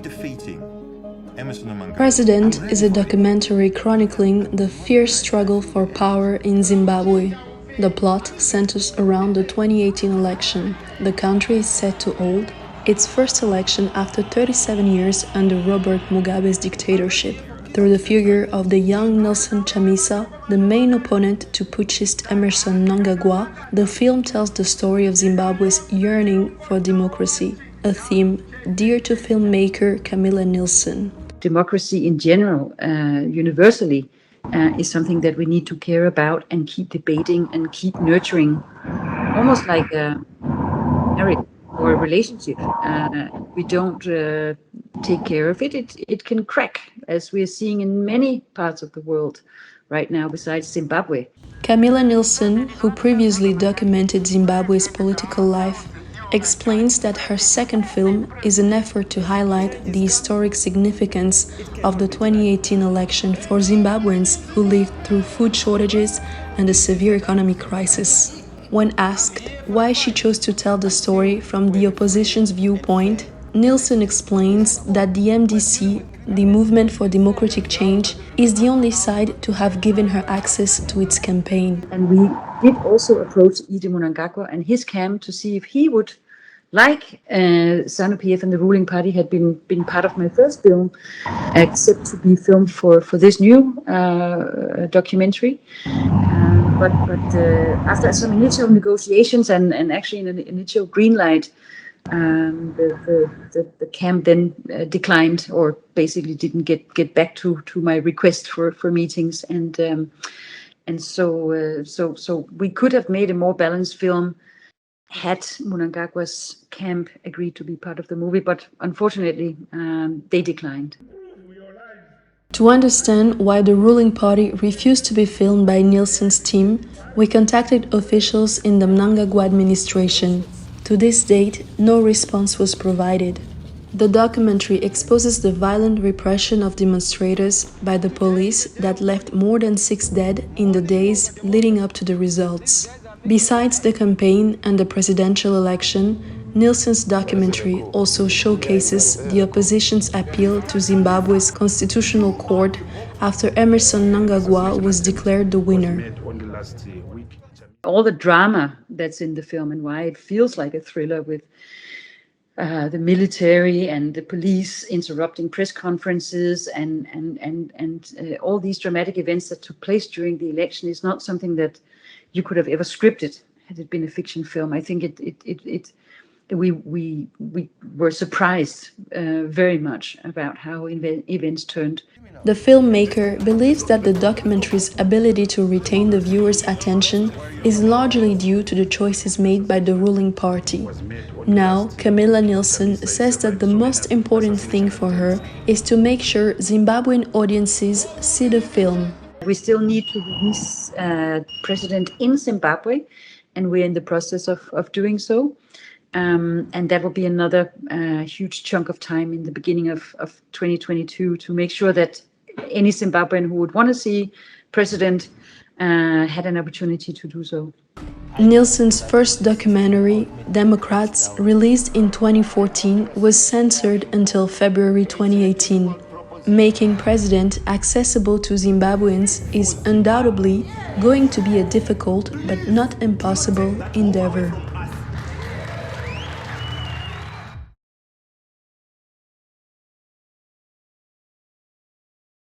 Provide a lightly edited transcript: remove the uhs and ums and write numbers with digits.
defeating Emerson and Mnangagwa. President is a documentary chronicling the fierce struggle for power in Zimbabwe. The plot centers around the 2018 election. The country is set to hold its first election after 37 years under Robert Mugabe's dictatorship. Through the figure of the young Nelson Chamisa, the main opponent to putschist Emerson Mnangagwa, the film tells the story of Zimbabwe's yearning for democracy, a theme dear to filmmaker Camilla Nilsson. Democracy in general, universally, is something that we need to care about and keep debating and keep nurturing, almost like a marriage or a relationship. We don't take care of it, it can crack, as we are seeing in many parts of the world right now besides Zimbabwe. Camilla Nilsson, who previously documented Zimbabwe's political life, explains that her second film is an effort to highlight the historic significance of the 2018 election for Zimbabweans who lived through food shortages and a severe economic crisis. When asked why she chose to tell the story from the opposition's viewpoint, Nilsson explains that the MDC, the Movement for Democratic Change, is the only side to have given her access to its campaign. And we did also approach Ede Mnangagwa and his camp to see if he would, like ZANU-PF and the ruling party had been part of my first film, accept to be filmed for this new documentary. But after some initial negotiations and actually an initial green light, the camp then declined, or basically didn't get back to my request for meetings, and so we could have made a more balanced film had Mnangagwa's camp agreed to be part of the movie, but unfortunately they declined. To understand why the ruling party refused to be filmed by Nilsson's team, we contacted officials in the Mnangagwa administration. To this date, no response was provided. The documentary exposes the violent repression of demonstrators by the police that left more than 6 dead in the days leading up to the results. Besides the campaign and the presidential election, Nilsson's documentary also showcases the opposition's appeal to Zimbabwe's constitutional court after Emerson Mnangagwa was declared the winner. All the drama that's in the film and why it feels like a thriller with the military and the police interrupting press conferences and all these dramatic events that took place during the election is not something that you could have ever scripted had it been a fiction film. I think we were surprised very much about how events turned. The filmmaker believes that the documentary's ability to retain the viewer's attention is largely due to the choices made by the ruling party. Now, Camilla Nilsson says that the most important thing for her is to make sure Zimbabwean audiences see the film. We still need to release President in Zimbabwe, and we're in the process of doing so. And that will be another huge chunk of time in the beginning of 2022 to make sure that any Zimbabwean who would want to see President had an opportunity to do so. Nilsson's first documentary, Democrats, released in 2014, was censored until February 2018. Making President accessible to Zimbabweans is undoubtedly going to be a difficult but not impossible endeavor.